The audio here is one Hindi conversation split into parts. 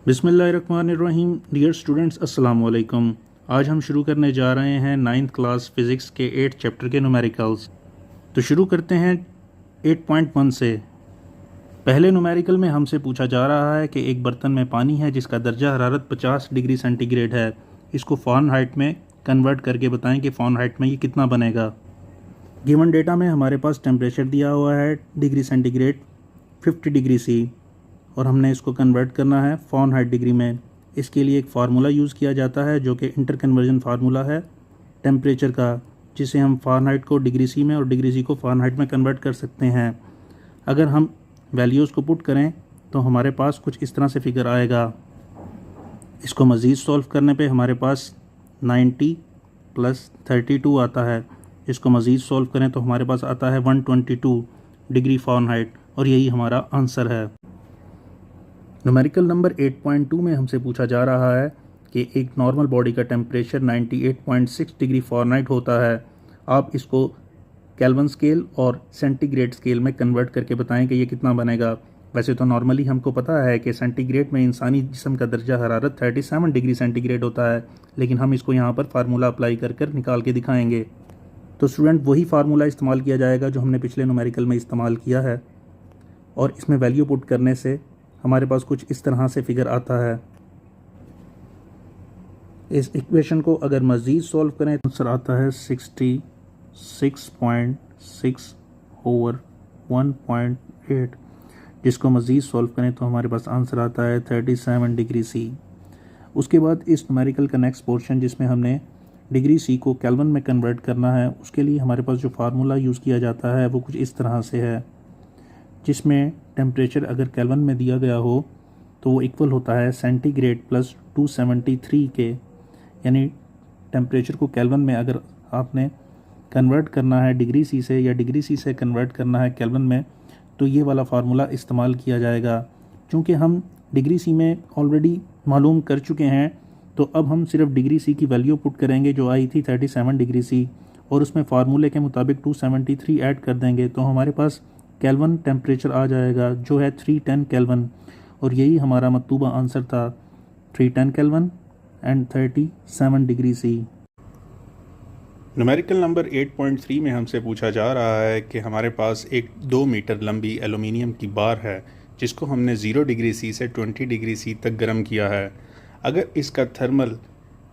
बिस्मिल्लाहिर्रहमानिर्रहीम। डियर स्टूडेंट्स, अस्सलाम वालेकुम। आज हम शुरू करने जा रहे हैं 9th क्लास फ़िज़िक्स के 8th चैप्टर के न्यूमेरिकल्स। तो शुरू करते हैं 8.1 से। पहले न्यूमेरिकल में हमसे पूछा जा रहा है कि एक बर्तन में पानी है जिसका दर्जा हरारत 50 डिग्री सेंटीग्रेड है। इसको फ़ारेनहाइट में कन्वर्ट करके बताएं कि फ़ारेनहाइट में ये कितना बनेगा। गिवन डेटा में हमारे पास टेम्परेचर दिया हुआ है डिग्री सेंटीग्रेड 50 डिग्री सी, और हमने इसको कन्वर्ट करना है फ़ारेनहाइट डिग्री में। इसके लिए एक फार्मूला यूज़ किया जाता है जो कि इंटर कन्वर्जन फार्मूला है टेम्परेचर का, जिसे हम फ़ारेनहाइट को डिग्री सी में और डिग्री सी को फ़ारेनहाइट में कन्वर्ट कर सकते हैं। अगर हम वैल्यूज़ को पुट करें तो हमारे पास कुछ इस तरह से फिगर आएगा। इसको मज़ीद सॉल्व करने पे हमारे पास 90 + 32 आता है। इसको मज़ीद सॉल्व करें तो हमारे पास आता है 122 डिग्री फ़ारेनहाइट, और यही हमारा आंसर है। न्यूमेरिकल नंबर 8.2 में हमसे पूछा जा रहा है कि एक नॉर्मल बॉडी का टेम्परेचर 98.6 डिग्री फ़ारेनहाइट होता है। आप इसको केल्विन स्केल और सेंटीग्रेड स्केल में कन्वर्ट करके बताएं कि ये कितना बनेगा। वैसे तो नॉर्मली हमको पता है कि सेंटीग्रेड में इंसानी जिस्म का दर्जा हरारत 37 डिग्री सेंटीग्रेड होता है, लेकिन हम इसको यहाँ पर फार्मूला अप्लाई कर निकाल के दिखाएंगे। तो स्टूडेंट, वही फार्मूला इस्तेमाल किया जाएगा जो हमने पिछले न्यूमेरिकल में इस्तेमाल किया है, और इसमें वैल्यू पुट करने से हमारे पास कुछ इस तरह से फिगर आता है। इस इक्वेशन को अगर मज़ीद सॉल्व करें तो आंसर आता है 66.6 ओवर 1.8, जिसको मज़ीद सॉल्व करें तो हमारे पास आंसर आता है 37 डिग्री सी। उसके बाद इस न्यूमेरिकल का नेक्स्ट पोर्शन जिसमें हमने डिग्री सी को केल्विन में कन्वर्ट करना है, उसके लिए हमारे पास जो फार्मूला यूज़ किया जाता है वो कुछ इस तरह से है, जिसमें टेम्परेचर अगर केल्विन में दिया गया हो तो वो इक्वल होता है सेंटीग्रेड + 273 के। यानी टेम्परेचर को केल्विन में अगर आपने कन्वर्ट करना है डिग्री सी से, या डिग्री सी से कन्वर्ट करना है केल्विन में, तो ये वाला फार्मूला इस्तेमाल किया जाएगा। चूँकि हम डिग्री सी में ऑलरेडी मालूम कर चुके हैं, तो अब हम सिर्फ डिग्री सी की वैल्यू पुट करेंगे जो आई थी 37 डिग्री सी, और उसमें फार्मूले के मुताबिक 273 ऐड कर देंगे, तो हमारे पास केल्विन टेम्परेचर आ जाएगा जो है 310 केल्विन, और यही हमारा मतलूबा आंसर था 310 kelvin and 37 degree C. Numerical number 8.3 में हमसे पूछा जा रहा है कि हमारे पास एक 2 मीटर लंबी एल्युमिनियम की बार है जिसको हमने 0 डिग्री सी से 20 डिग्री सी तक गर्म किया है। अगर इसका thermal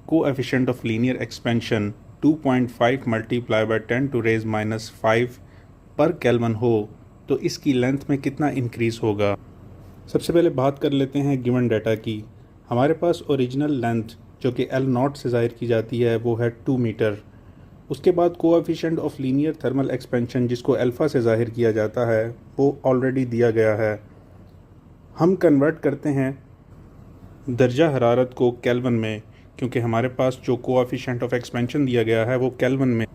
coefficient of linear expansion 2.5 × 10⁻⁻⁵ पर केल्विन हो तो इसकी लेंथ में कितना इंक्रीज़ होगा। सबसे पहले बात कर लेते हैं गिवन डाटा की। हमारे पास ओरिजिनल लेंथ जो कि L0 से ज़ाहिर की जाती है वो है 2 मीटर। उसके बाद coefficient of linear thermal expansion जिसको अल्फ़ा से ज़ाहिर किया जाता है वो ऑलरेडी दिया गया है। हम कन्वर्ट करते हैं दर्जा हरारत को केल्विन में, क्योंकि हमारे पास जो कोएफिशिएंट ऑफ एक्सपेंशन दिया गया है वो केल्विन में।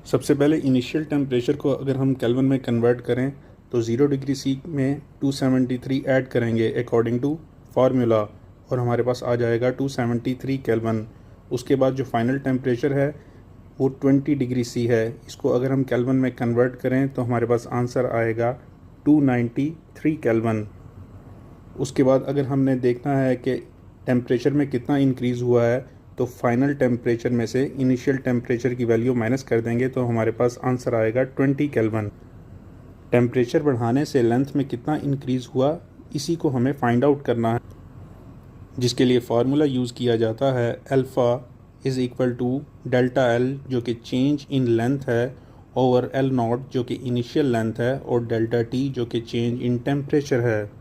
सबसे पहले इनिशियल टेम्परेचर को अगर हम केल्विन में कन्वर्ट करें तो 0 डिग्री सी में 273 ऐड करेंगे अकॉर्डिंग टू फार्मूला, और हमारे पास आ जाएगा 273 केल्विन। उसके बाद जो फाइनल टेम्परेचर है वो 20 डिग्री सी है। इसको अगर हम केल्विन में कन्वर्ट करें तो हमारे पास आंसर आएगा 293 केल्विन। उसके बाद अगर हमने देखना है कि टेम्परेचर में कितना इंक्रीज़ हुआ है तो फाइनल टेम्परेचर में से इनिशियल टेम्परेचर की वैल्यू माइनस कर देंगे तो हमारे पास आंसर आएगा 20 केल्विन। टेम्परेचर बढ़ाने से लेंथ में कितना इंक्रीज़ हुआ इसी को हमें फाइंड आउट करना है, जिसके लिए फार्मूला यूज़ किया जाता है alpha is equal to ΔL जो कि चेंज इन लेंथ है ओवर L0 जो कि इनिशियल लेंथ है, और ΔT जो कि चेंज इन टेम्परेचर है।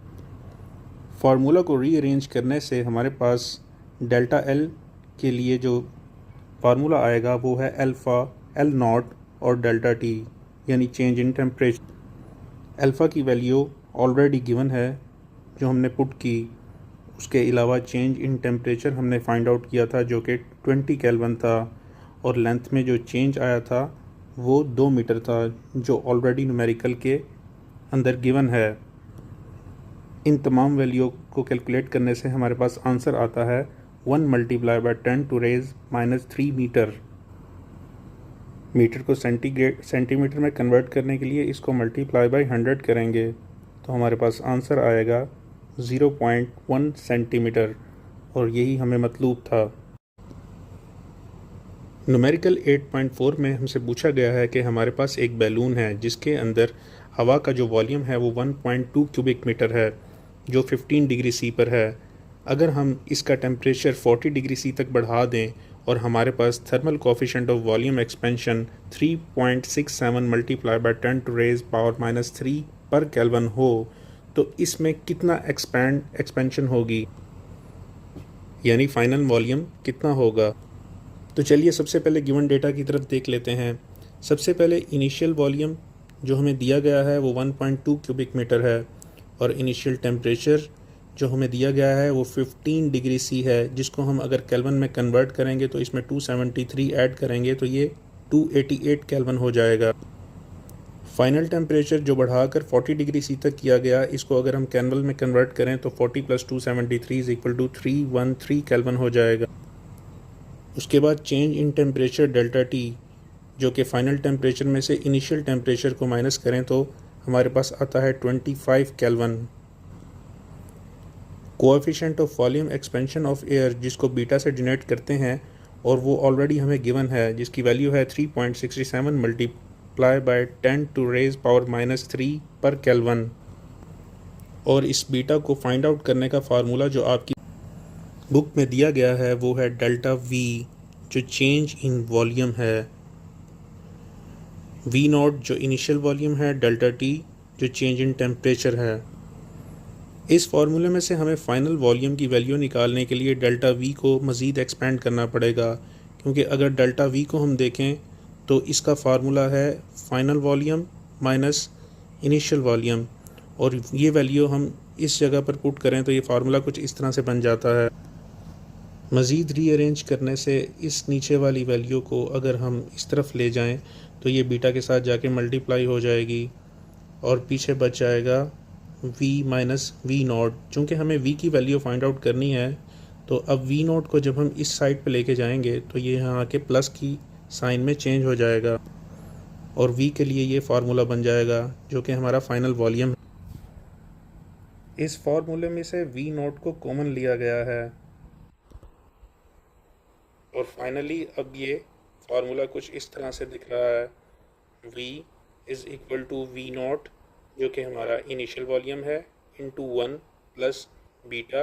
फार्मूला को रीअरेंज करने से हमारे पास ΔL के लिए जो फार्मूला आएगा वो है अल्फ़ा L0 और ΔT यानी चेंज इन टेम्परेचर। अल्फ़ा की वैल्यू ऑलरेडी गिवन है जो हमने पुट की। उसके अलावा चेंज इन टेम्परेचर हमने फाइंड आउट किया था जो कि 20 केल्विन था, और लेंथ में जो चेंज आया था वो 2 मीटर था जो ऑलरेडी न्यूमेरिकल के अंदर गिवन है। इन तमाम वैल्यू को कैलकुलेट करने से हमारे पास आंसर आता है 1 × 10⁻³ मीटर। मीटर को सेंटीमीटर में कन्वर्ट करने के लिए इसको × 100 करेंगे तो हमारे पास आंसर आएगा 0.1 सेंटीमीटर, और यही हमें मतलूब था। न्यूमेरिकल 8.4 में हमसे पूछा गया है कि हमारे पास एक बैलून है जिसके अंदर हवा का जो वॉल्यूम है वो 1.2 क्यूबिक मीटर है, जो 15 डिग्री सी पर है। अगर हम इसका टेम्परेचर 40 डिग्री सी तक बढ़ा दें और हमारे पास thermal coefficient of volume expansion 3.67 multiply by 10⁻³ पर केल्विन हो, तो इसमें कितना एक्सपेंशन होगी, यानी फाइनल वॉल्यूम कितना होगा। तो चलिए सबसे पहले गिवन डेटा की तरफ देख लेते हैं। सबसे पहले इनिशियल वॉल्यूम जो हमें दिया गया है वो 1.2 क्यूबिक मीटर है, और इनिशियल टेम्परेचर जो हमें दिया गया है वो 15 डिग्री सी है, जिसको हम अगर केल्विन में कन्वर्ट करेंगे तो इसमें 273 ऐड करेंगे तो ये 288 केल्विन हो जाएगा। फाइनल टेम्परेचर जो बढ़ाकर 40 डिग्री सी तक किया गया, इसको अगर हम केल्विन में कन्वर्ट करें तो 40 + 273 = 313 केल्विन हो जाएगा। उसके बाद change in temperature delta T, जो कि फाइनल टेम्परेचर में से इनिशियल टेम्परेचर को माइनस करें तो हमारे पास आता है 25 kelvin. Coefficient of volume expansion of air, जिसको बीटा से डिनोट करते हैं, और वो ऑलरेडी हमें गिवन है, जिसकी वैल्यू है 3.67 मल्टीप्लाई बाय 10⁻³ पर केल्विन। और इस बीटा को फाइंड आउट करने का फार्मूला जो आपकी बुक में दिया गया है वो है डेल्टा वी, जो चेंज इन वॉल्यूम है, वी नॉट जो इनिशियल वॉल्यूम है, डेल्टा टी जो चेंज इन टेम्परेचर है। इस फार्मूले में से हमें फाइनल वॉल्यूम की वैल्यू निकालने के लिए डेल्टा वी को मज़ीद एक्सपेंड करना पड़ेगा, क्योंकि अगर डेल्टा वी को हम देखें तो इसका फार्मूला है final volume minus initial volume, और ये वैल्यू हम इस जगह पर पुट करें तो ये फार्मूला कुछ इस तरह से बन जाता है। मज़ीद रीअरेंज करने से इस नीचे वाली वैल्यू को अगर हम इस तरफ ले जाएं तो ये बीटा के साथ जाके मल्टीप्लाई हो जाएगी, और पीछे बच जाएगा v माइनस वी नॉट। चूँकि हमें v की वैल्यू फाइंड आउट करनी है, तो अब v नॉट को जब हम इस साइड पे लेके जाएंगे तो ये यहाँ आके प्लस की साइन में चेंज हो जाएगा, और v के लिए ये फार्मूला बन जाएगा जो कि हमारा फाइनल वॉल्यूम है। इस फार्मूले में से v नॉट को कॉमन लिया गया है, और फाइनली अब ये फार्मूला कुछ इस तरह से दिख रहा है, v = v नॉट जो कि हमारा इनिशियल वॉल्यूम है इंटू 1 प्लस बीटा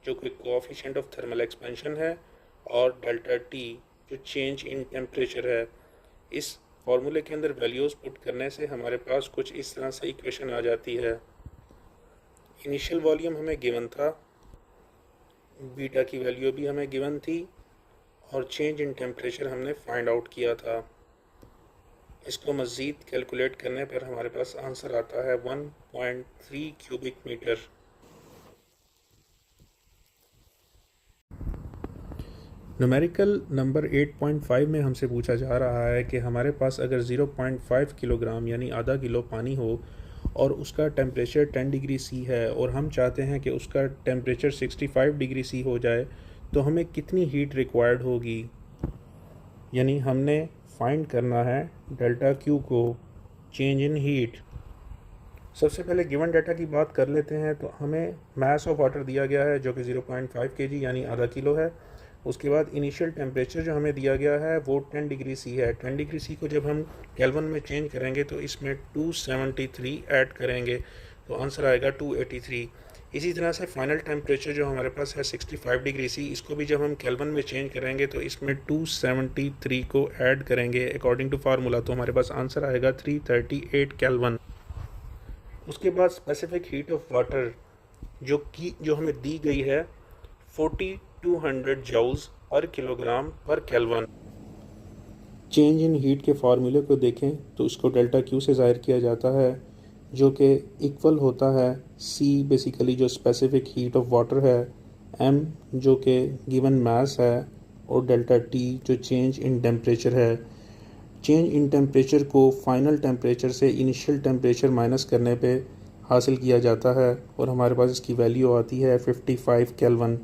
जो कि कोएफिशिएंट ऑफ थर्मल एक्सपेंशन है, और डेल्टा टी जो चेंज इन टेम्परेचर है। इस फार्मूले के अंदर वैल्यूज़ पुट करने से हमारे पास कुछ इस तरह से इक्वेशन आ जाती है। इनिशियल वॉल्यूम हमें गिवन था, बीटा की वैल्यू भी हमें गिवन थी, और चेंज इन टेम्परेचर हमने फाइंड आउट किया था। इसको मज़ीद कैलकुलेट करने पर हमारे पास आंसर आता है 1.3 क्यूबिक मीटर। न्यूमेरिकल नंबर 8.5 में हमसे पूछा जा रहा है कि हमारे पास अगर 0.5 किलोग्राम यानी आधा किलो पानी हो और उसका टेम्परेचर 10 डिग्री सी है, और हम चाहते हैं कि उसका टेम्परेचर 65 डिग्री सी हो जाए, तो हमें कितनी हीट रिक्वायर्ड होगी। यानी हमने फाइंड करना है डेल्टा क्यू को, चेंज इन हीट। सबसे पहले गिवन डाटा की बात कर लेते हैं। तो हमें मास ऑफ वाटर दिया गया है जो कि 0.5 kg यानी आधा किलो है। उसके बाद इनिशियल टेम्परेचर जो हमें दिया गया है वो 10 डिग्री सी है। 10 डिग्री सी को जब हम केल्विन में चेंज करेंगे तो इसमें 273 ऐड करेंगे तो आंसर आएगा 283। इसी तरह से फाइनल टेम्परेचर जो हमारे पास है 65 डिग्री सी, इसको भी जब हम केल्विन में चेंज करेंगे तो इसमें 273 को ऐड करेंगे अकॉर्डिंग टू फार्मूला, तो हमारे पास आंसर आएगा 338 केल्विन। उसके बाद स्पेसिफिक हीट ऑफ वाटर जो हमें दी गई है 4200 जूल्स पर किलोग्राम पर केल्विन। चेंज इन हीट के फार्मूले को देखें तो इसको डेल्टा क्यू से ज़ाहिर किया जाता है जो कि इक्वल होता है C बेसिकली जो स्पेसिफिक हीट ऑफ वाटर है, M जो कि गिवन मास है, और डेल्टा T जो चेंज इन टेम्परेचर है। चेंज इन टेम्परेचर को फाइनल टेम्परेचर से इनिशियल टेम्परेचर माइनस करने पे हासिल किया जाता है और हमारे पास इसकी वैल्यू आती है 55 केल्विन।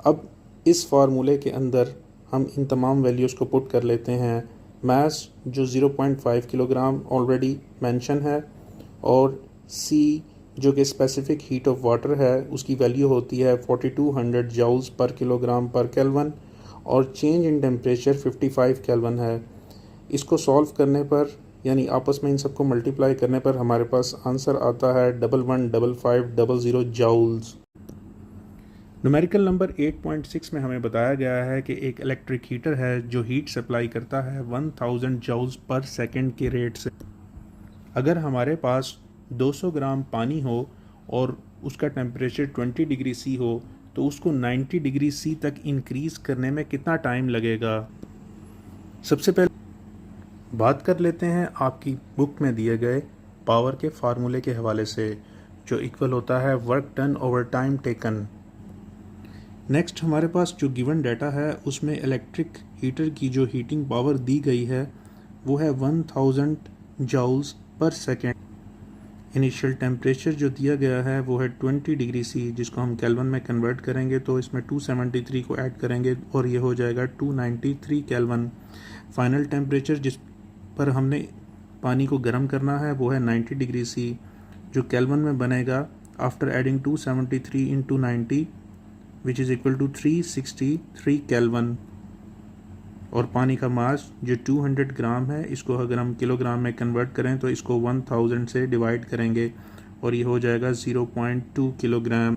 अब इस फार्मूले के अंदर हम इन तमाम वैल्यूज़ को पुट कर लेते हैं। मास जो 0.5 किलोग्राम ऑलरेडी मेंशन है, और C जो कि स्पेसिफिक हीट ऑफ वाटर है, उसकी वैल्यू होती है 4200 जूल्स पर किलोग्राम पर केल्विन, और चेंज इन टेम्परेचर 55 केल्विन है। इसको सॉल्व करने पर यानी आपस में इन सबको मल्टीप्लाई करने पर हमारे पास आंसर आता है 115500 जूल्स। न्यूमेरिकल नंबर 8.6 में हमें बताया गया है कि एक इलेक्ट्रिक हीटर है जो हीट सप्लाई करता है 1000 जूल्स पर सेकेंड के रेट से। अगर हमारे पास 200 ग्राम पानी हो और उसका टेम्परेचर 20 डिग्री सी हो तो उसको 90 डिग्री सी तक इंक्रीज़ करने में कितना टाइम लगेगा। सबसे पहले बात कर लेते हैं आपकी बुक में दिए गए पावर के फार्मूले के हवाले से, जो इक्वल होता है work done over time taken. Next हमारे पास जो गिवन डाटा है उसमें इलेक्ट्रिक हीटर की जो हीटिंग पावर दी गई है वो है 1000 joules per second. Initial temperature जो दिया गया है वो है 20 डिग्री सी, जिसको हम केल्विन में कन्वर्ट करेंगे तो इसमें 273 को ऐड करेंगे और ये हो जाएगा 293 केल्विन। फाइनल टेम्परेचर जिस पर हमने पानी को गर्म करना है वो है 90 डिग्री सी, जो केल्विन में बनेगा after adding 273 into 90 which is equal to 363 kelvin. और पानी का मास जो 200 ग्राम है, इसको अगर हम किलोग्राम में कन्वर्ट करें तो इसको 1000 से डिवाइड करेंगे और ये हो जाएगा 0.2 किलोग्राम।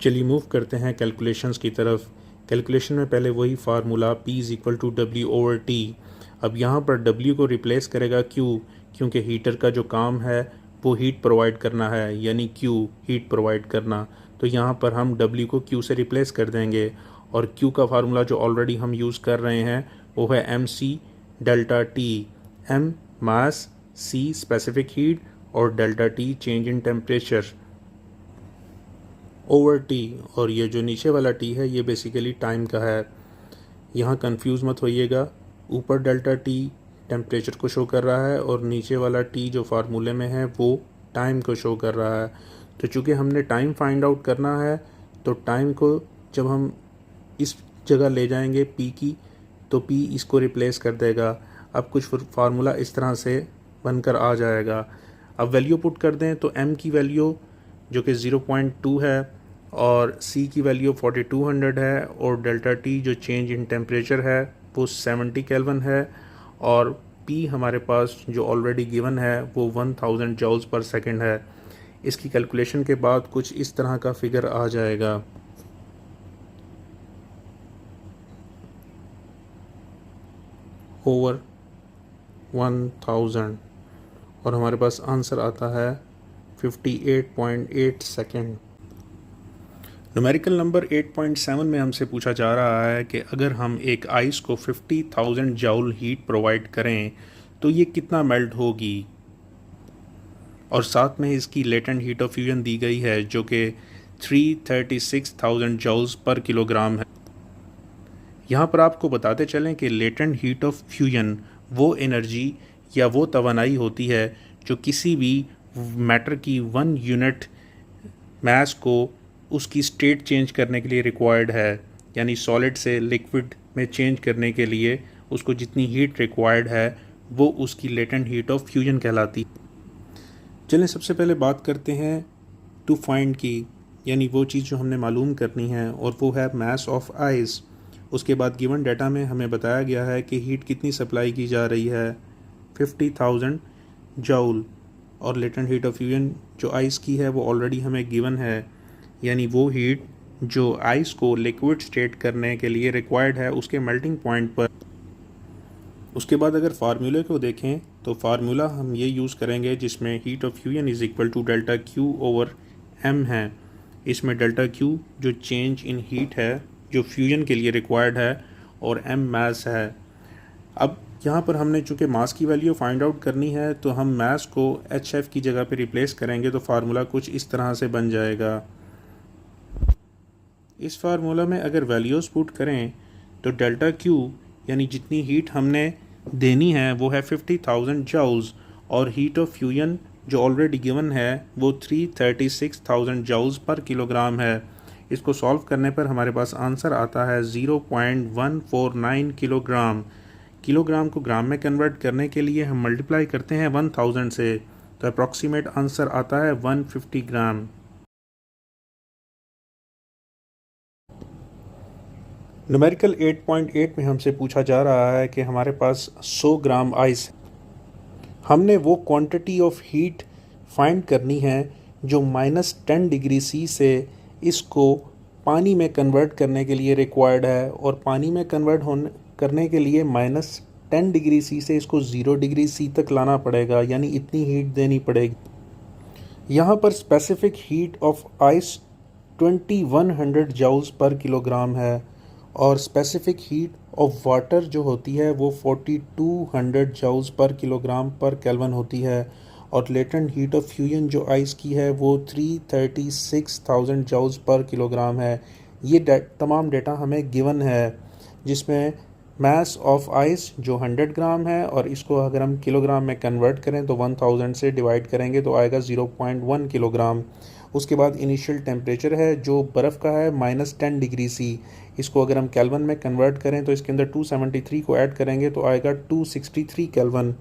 चलिए मूव करते हैं कैलकुलेशंस की तरफ। कैलकुलेशन में पहले वही formula P is equal to W/T। अब यहाँ पर W को रिप्लेस करेगा Q, क्योंकि हीटर का जो काम है वो हीट प्रोवाइड करना है, यानी Q हीट प्रोवाइड करना। तो यहाँ पर हम W को Q से रिप्लेस कर देंगे और Q का फार्मूला जो ऑलरेडी हम यूज़ कर रहे हैं वो है MC डेल्टा T। M मास, C स्पेसिफिक हीट और delta T change in temperature over T। और ये जो नीचे वाला T है ये बेसिकली टाइम का है, यहाँ कंफ्यूज मत होइएगा। ऊपर डेल्टा T टेम्परेचर को शो कर रहा है और नीचे वाला T जो फार्मूले में है वो टाइम को शो कर रहा है। तो चूँकि हमने टाइम फाइंड आउट करना है तो टाइम को जब हम इस जगह ले जाएंगे P की, तो P इसको रिप्लेस कर देगा। अब कुछ फार्मूला इस तरह से बनकर आ जाएगा। अब वैल्यू पुट कर दें तो M की वैल्यू जो कि 0.2 है और C की वैल्यू 4200 है और डेल्टा T जो चेंज इन टेम्परेचर है वो 70 केल्विन है और P हमारे पास जो ऑलरेडी गिवन है वो 1000 जूल्स पर सेकेंड है। इसकी कैलकुलेशन के बाद कुछ इस तरह का फिगर आ जाएगा। ओवर 1000 और हमारे पास आंसर आता है 58.8 सेकेंड। न्यूमेरिकल नंबर 8.7 में हमसे पूछा जा रहा है कि अगर हम एक आइस को 50,000 जूल हीट प्रोवाइड करें तो ये कितना मेल्ट होगी, और साथ में इसकी लेटेंट हीट ऑफ फ्यूजन दी गई है जो कि 336,000 जूल्स पर किलोग्राम है। यहाँ पर आपको बताते चलें कि लेटेंट हीट ऑफ फ्यूजन वो एनर्जी या वो तवानाई होती है जो किसी भी मैटर की 1 यूनिट मास को उसकी स्टेट चेंज करने के लिए रिक्वायर्ड है, यानी सॉलिड से लिक्विड में चेंज करने के लिए उसको जितनी हीट रिक्वायर्ड है वो उसकी लेटेंट हीट ऑफ फ्यूजन कहलाती। चलें सबसे पहले बात करते हैं टू फाइंड की, यानी वो चीज़ जो हमने मालूम करनी है और वो है मास ऑफ आइस। उसके बाद गिवन डाटा में हमें बताया गया है कि हीट कितनी सप्लाई की जा रही है 50,000 जूल, और लेटेंट हीट ऑफ फ्यूजन जो आइस की है वो ऑलरेडी हमें गिवन है, यानी वो हीट जो आइस को लिक्विड स्टेट करने के लिए रिक्वायर्ड है उसके मेल्टिंग पॉइंट पर। उसके बाद अगर फार्मूले को देखें तो फार्मूला हम ये यूज़ करेंगे जिसमें heat of fusion is equal to delta Q over M है। इसमें डेल्टा Q जो चेंज इन हीट है जो फ्यूजन के लिए रिक्वायर्ड है और M मास है। अब यहाँ पर हमने चूँकि मास की वैल्यू फाइंड आउट करनी है तो हम मास को HF की जगह पे रिप्लेस करेंगे तो फार्मूला कुछ इस तरह से बन जाएगा। इस फार्मूला में अगर वैल्यूज़ पुट करें तो डेल्टा Q यानी जितनी हीट हमने देनी है वो है 50,000 जूल्स और हीट ऑफ फ्यूजन जो ऑलरेडी गिवन है वो 336,000 जूल्स पर किलोग्राम है। इसको सॉल्व करने पर हमारे पास आंसर आता है 0.149 किलोग्राम। किलोग्राम को ग्राम में कन्वर्ट करने के लिए हम मल्टीप्लाई करते हैं 1000 से, तो अप्रॉक्सीमेट आंसर आता है 150 ग्राम। न्यूमेरिकल 8.8 में हमसे पूछा जा रहा है कि हमारे पास 100 ग्राम आइस है। हमने वो क्वांटिटी ऑफ हीट फाइंड करनी है जो -10 डिग्री सी से इसको पानी में कन्वर्ट करने के लिए रिक्वायर्ड है, और पानी में कन्वर्ट करने के लिए -10 डिग्री सी से इसको 0 डिग्री सी तक लाना पड़ेगा, यानी इतनी हीट देनी पड़ेगी। यहाँ पर specific heat of ice 2100 joules पर किलोग्राम है, और स्पेसिफिक हीट ऑफ वाटर जो होती है वो 4200 जूल्स पर किलोग्राम पर केल्विन होती है, और लेटेंट हीट ऑफ फ्यूजन जो आइस की है वो 336,000 जूल्स पर किलोग्राम है। ये तमाम डेटा हमें गिवन है, जिसमें मास ऑफ आइस जो 100 ग्राम है, और इसको अगर हम किलोग्राम में कन्वर्ट करें तो 1000 से डिवाइड करेंगे तो आएगा 0.1 किलोग्राम। उसके बाद इनिशियल टेम्परेचर है जो बर्फ़ का है -10 डिग्री सी, इसको अगर हम केल्विन में कन्वर्ट करें तो इसके अंदर 273 को ऐड करेंगे तो आएगा 263 केल्विन।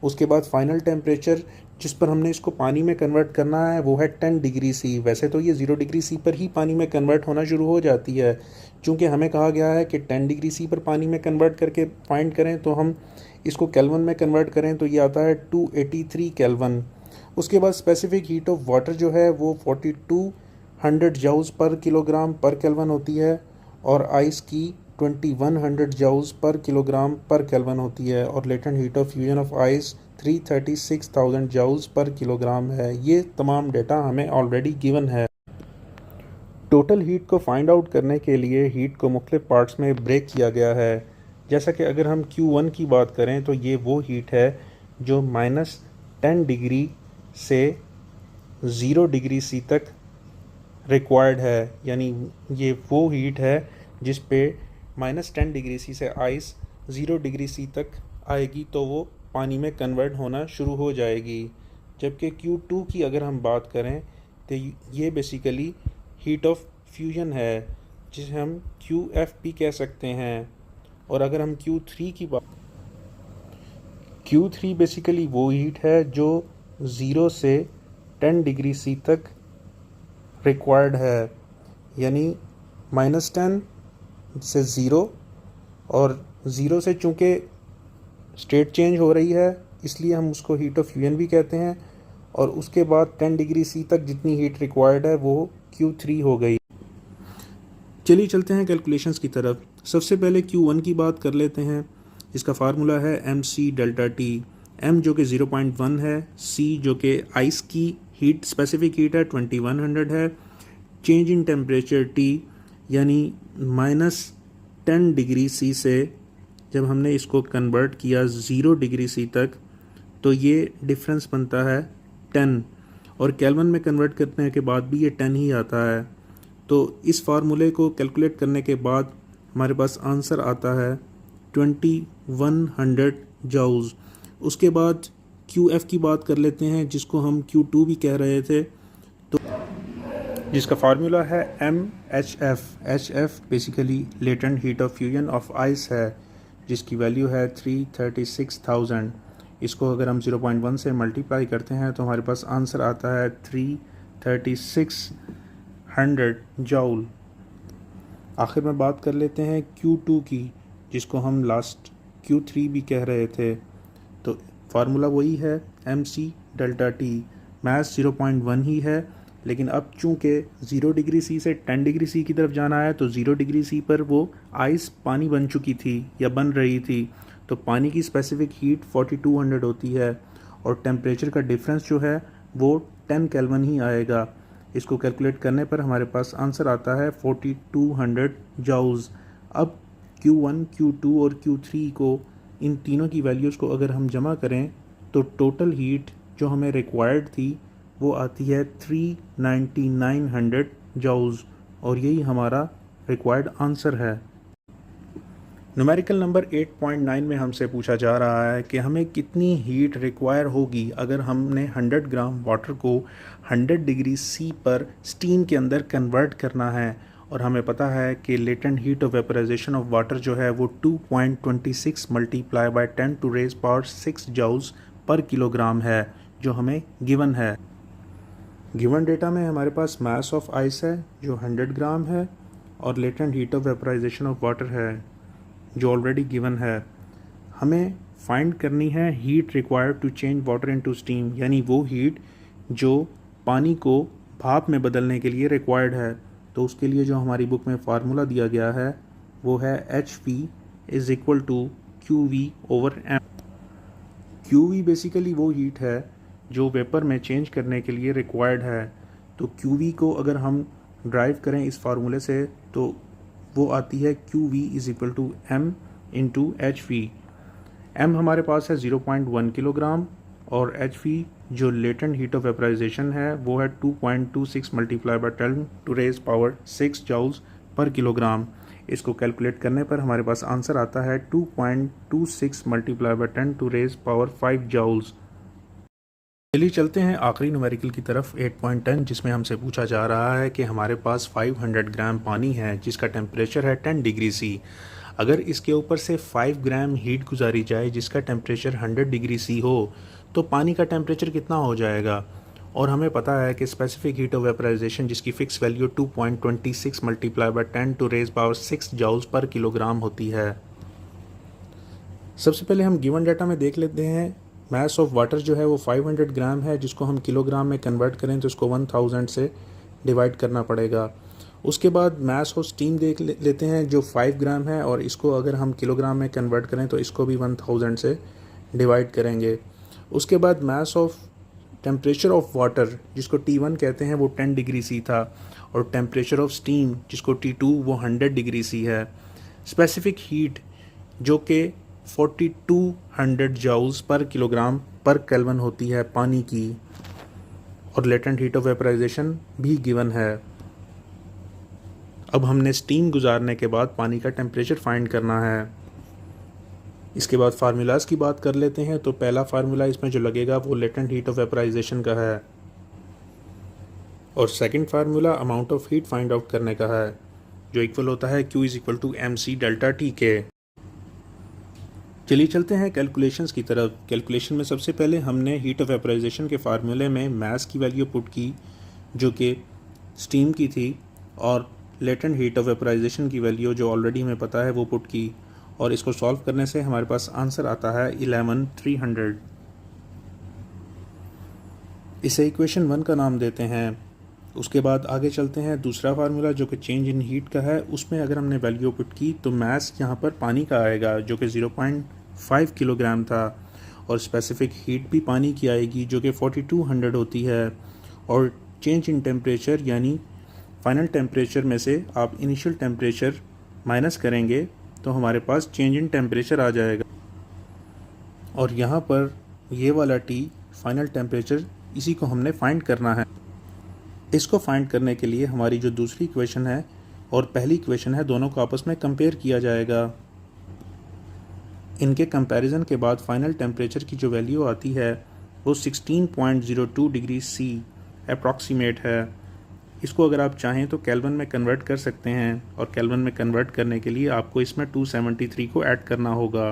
उसके बाद फाइनल टेम्परेचर जिस पर हमने इसको पानी में कन्वर्ट करना है वो है 10 डिग्री सी। वैसे तो ये 0 डिग्री सी पर ही पानी में कन्वर्ट होना शुरू हो जाती है, चूँकि हमें कहा गया है कि 10 डिग्री सी पर पानी में कन्वर्ट करके फाइंड करें, तो हम इसको केल्विन में कन्वर्ट करें तो ये आता है 283 केल्विन। उसके बाद स्पेसिफिक हीट ऑफ वाटर जो है वो 4200 जूल्स पर किलोग्राम पर केल्विन होती है, और आइस की 2100 जूल्स पर किलोग्राम पर केल्विन होती है, और latent heat of fusion of ice 336,000 joules पर किलोग्राम है। ये तमाम डेटा हमें ऑलरेडी गिवन है। टोटल हीट को फाइंड आउट करने के लिए हीट को मुख्तलिफ पार्ट्स में ब्रेक किया गया है। जैसा कि अगर हम Q1 की बात करें तो ये वो हीट है जो -10 डिग्री से 0 डिग्री सी तक रिक्वायर्ड है, यानी ये वो हीट है जिस पे -10 डिग्री सी से आइस 0 डिग्री सी तक आएगी तो वो पानी में कन्वर्ट होना शुरू हो जाएगी। जबकि Q2 की अगर हम बात करें तो ये बेसिकली हीट ऑफ फ्यूजन है, जिसे हम QF भी कह सकते हैं। और अगर हम Q3 की बात, Q3 बेसिकली वो हीट है जो 0 से 10 डिग्री सी तक रिक्वायर्ड है, यानी -10 से 0, और 0 से चूँकि स्टेट चेंज हो रही है इसलिए हम उसको हीट ऑफ फ्यूजन भी कहते हैं, और उसके बाद 10 डिग्री सी तक जितनी हीट रिक्वायर्ड है वो Q3 हो गई। चलिए चलते हैं कैलकुलेशंस की तरफ। सबसे पहले Q1 की बात कर लेते हैं। इसका फार्मूला है MC डेल्टा T। M जो कि 0.1 है, C जो कि आइस की हीट स्पेसिफिक हीट है 2100 है, चेंज इन टेम्परेचर T यानी -10 डिग्री सी से जब हमने इसको कन्वर्ट किया 0 डिग्री सी तक तो ये डिफरेंस बनता है 10, और केल्विन में कन्वर्ट करने के बाद भी ये 10 ही आता है। तो इस फार्मूले को कैलकुलेट करने के बाद हमारे पास आंसर आता है 2100 जूल्स। उसके बाद QF की बात कर लेते हैं, जिसको हम Q2 भी कह रहे थे, तो जिसका फार्मूला है MHF। HF basically latent heat of fusion of ice है, जिसकी वैल्यू है 336,000। इसको अगर हम 0.1 से मल्टीप्लाई करते हैं तो हमारे पास आंसर आता है 33600 जूल। आखिर में बात कर लेते हैं Q2 की, जिसको हम लास्ट Q3 भी कह रहे थे। तो फार्मूला वही है MC डेल्टा T। मैथ्स 0.1 ही है, लेकिन अब चूँकि 0 डिग्री सी से 10 डिग्री सी की तरफ जाना है तो 0 डिग्री सी पर वो आइस पानी बन चुकी थी या बन रही थी, तो पानी की स्पेसिफिक हीट 4200 होती है, और टेम्परेचर का डिफरेंस जो है वो 10 केल्विन ही आएगा। इसको कैलकुलेट करने पर हमारे पास आंसर आता है 4200 जूल्स। अब Q1, Q2 और Q3 को, इन तीनों की वैल्यूज़ को अगर हम जमा करें तो टोटल हीट जो हमें रिक्वायर्ड थी वो आती है 39900 जूल्स, और यही हमारा रिक्वायर्ड आंसर है। न्यूमेरिकल नंबर 8.9 में हमसे पूछा जा रहा है कि हमें कितनी हीट रिक्वायर होगी अगर हमने 100 ग्राम वाटर को 100 डिग्री सी पर स्टीम के अंदर कन्वर्ट करना है, और हमें पता है कि latent heat of vaporisation of water जो है वो 2.26 multiply by 10 to raise power 6 joules पर किलोग्राम है, जो हमें गिवन है। गिवन डेटा में हमारे पास मास ऑफ आइस है जो 100 ग्राम है और latent heat of vaporisation of water है जो ऑलरेडी गिवन है। हमें फाइंड करनी है heat required to change water into steam, यानी वो हीट जो पानी को भाप में बदलने के लिए रिक्वायर्ड है। तो उसके लिए जो हमारी बुक में फार्मूला दिया गया है वो है HV is equal to QV/M। QV basically वो हीट है जो वेपर में चेंज करने के लिए रिक्वायर्ड है। तो QV को अगर हम ड्राइव करें इस फार्मूले से तो वो आती है QV is equal to M into HV। M हमारे पास है 0.1 किलोग्राम और HV जो लेटेंट हीट ऑफ वेपराइजेशन है वो है 2.26 multiply by 10 to raise power 6 joules पर किलोग्राम। इसको कैलकुलेट करने पर हमारे पास आंसर आता है 2.26 multiply by 10 to raise power 5 joules. चलिए चलते हैं आखिरी न्यूमेरिकल की तरफ 8.10, जिसमें हमसे पूछा जा रहा है कि हमारे पास 500 ग्राम पानी है जिसका टेम्परेचर है 10 डिग्री सी। अगर इसके ऊपर से 5 ग्राम हीट गुजारी जाए जिसका टेम्परेचर 100 डिग्री सी हो तो पानी का टेम्परेचर कितना हो जाएगा। और हमें पता है कि स्पेसिफिक हीट ऑफ वेपराइजेशन जिसकी fix value 2.26 multiply by 10 to raise power 6 joules पर किलोग्राम होती है। सबसे पहले हम गिवन डाटा में देख लेते हैं मास ऑफ वाटर जो है वो 500 ग्राम है, जिसको हम किलोग्राम में कन्वर्ट करें तो इसको 1000 से डिवाइड करना पड़ेगा। उसके बाद मास ऑफ स्टीम देख लेते हैं जो 5 ग्राम है और इसको अगर हम किलोग्राम में कन्वर्ट करें तो इसको भी 1000 से डिवाइड करेंगे। उसके बाद mass of temperature of water जिसको T1 कहते हैं वो 10 डिग्री सी था और टेम्परेचर ऑफ स्टीम जिसको T2 वो 100 डिग्री सी है। स्पेसिफिक हीट जो कि 4200 जूल्स पर किलोग्राम पर केल्विन होती है पानी की, और लेटेंट हीट ऑफ वेपराइजेशन भी गिवन है। अब हमने स्टीम गुजारने के बाद पानी का टेम्परेचर फाइंड करना है। इसके बाद फार्मूलाज की बात कर लेते हैं। तो पहला फार्मूला इसमें जो लगेगा वो लेटेंट हीट ऑफ वेपराइजेशन का है और second formula amount of heat find out करने का है जो इक्वल होता है Q is equal to MC delta T के। चलिए चलते हैं कैलकुलेशंस की तरफ। कैलकुलेशन में सबसे पहले हमने हीट ऑफ वेपराइजेशन के फार्मूले में मास की वैल्यू पुट की जो कि स्टीम की थी और लेटेंट हीट ऑफ वेपराइजेशन की वैल्यू जो ऑलरेडी हमें पता है वो पुट की, और इसको सॉल्व करने से हमारे पास आंसर आता है 11300। इसे इक्वेशन 1 का नाम देते हैं। उसके बाद आगे चलते हैं दूसरा फार्मूला जो कि चेंज इन हीट का है। उसमें अगर हमने वैल्यू पुट की तो मास यहाँ पर पानी का आएगा जो कि 0.5 किलोग्राम था और स्पेसिफिक हीट भी पानी की आएगी जो कि 4200 होती है, और चेंज इन टेम्परेचर यानी फाइनल टेम्परेचर में से आप इनिशियल टेम्परेचर माइनस करेंगे तो हमारे पास चेंज इन टेम्परेचर आ जाएगा। और यहाँ पर ये वाला T फाइनल टेम्परेचर, इसी को हमने फाइंड करना है। इसको फाइंड करने के लिए हमारी जो दूसरी इक्वेशन है और पहली इक्वेशन है दोनों को आपस में कंपेयर किया जाएगा। इनके कंपैरिजन के बाद फाइनल टेम्परेचर की जो वैल्यू आती है वो 16.02 डिग्री सी अप्रॉक्सीमेट है। इसको अगर आप चाहें तो केल्विन में कन्वर्ट कर सकते हैं और केल्विन में कन्वर्ट करने के लिए आपको इसमें 273 को ऐड करना होगा।